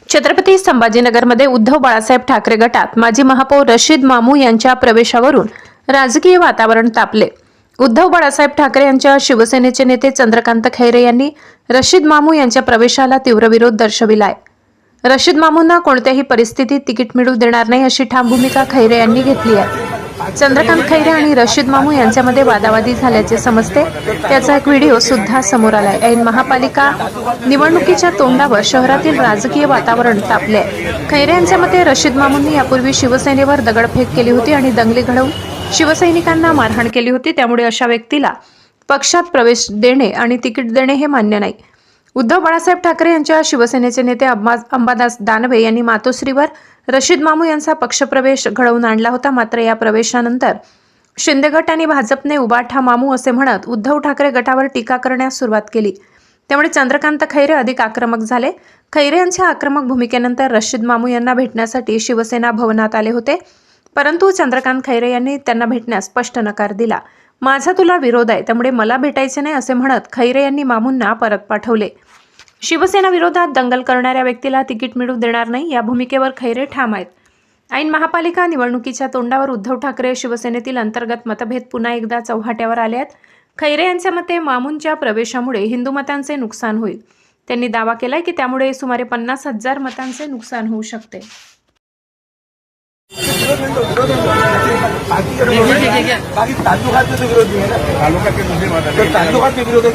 छत्रपती संभाजीनगरमध्ये उद्धव बाळासाहेब ठाकरे गटात माजी महापौर रशीद मामू यांच्या प्रवेशावरून राजकीय वातावरण तापले। उद्धव बाळासाहेब ठाकरे यांच्या शिवसेनेचे नेते चंद्रकांत खैरे यांनी रशीद मामू यांच्या प्रवेशाला तीव्र विरोध दर्शविलाय। रशीद मामूंना कोणत्याही परिस्थितीत तिकीट मिळू देणार नाही अशी ठाम भूमिका खैरे यांनी घेतली आहे। चंद्रकांत खैरे आणि रशीद मामू यांच्यामध्ये वादावादी झाल्याचे समजते, त्याचा एक व्हिडिओ सुद्धा समोर आलाय। ऐन महापालिका निवडणुकीच्या तोंडावर शहरातील राजकीय वातावरण तापले। खैरे यांच्या मते रशीद मामूंनी यापूर्वी शिवसेनेवर दगडफेक केली होती आणि दंगली घडवून शिवसैनिकांना मारहाण केली होती, त्यामुळे अशा व्यक्तीला पक्षात प्रवेश देणे आणि तिकीट देणे हे मान्य नाही। उद्धव बाळासाहेब ठाकरे यांच्या शिवसेनेचे नेते अंबादास दानवे यांनी मातोश्रीवर रशीद मामू यांचा पक्षप्रवेश घडवून आणला होता। मात्र या प्रवेशानंतर शिंदे गट आणि भाजपने उबाठा मामू असे म्हणत उद्धव ठाकरे गटावर टीका करण्यास सुरुवात केली, त्यामुळे चंद्रकांत खैरे अधिक आक्रमक झाले। खैरे यांच्या आक्रमक भूमिकेनंतर रशीद मामू यांना भेटण्यासाठी शिवसेना भवनात आले होते, परंतु चंद्रकांत खैरे यांनी त्यांना भेटण्यास स्पष्ट नकार दिला। माझा तुला विरोध आहे, त्यामुळे मला भेटायचे नाही असे म्हणत खैरे यांनी मामूंना परत पाठवले। शिवसेना विरोधात दंगल करणाऱ्या व्यक्तीला तिकीट मिळू देणार नाही या भूमिकेवर खैरे ठाम आहेत। ऐन महापालिका निवडणुकीच्या तोंडावर उद्धव ठाकरे शिवसेनेतील अंतर्गत मतभेद पुन्हा एकदा चव्हाट्यावर आले आहेत। खैरे यांच्या मते मामूंच्या प्रवेशामुळे हिंदू मतांचे नुकसान होईल। त्यांनी दावा केलाय की त्यामुळे सुमारे 50,000 मतांचे नुकसान होऊ शकते। विरोध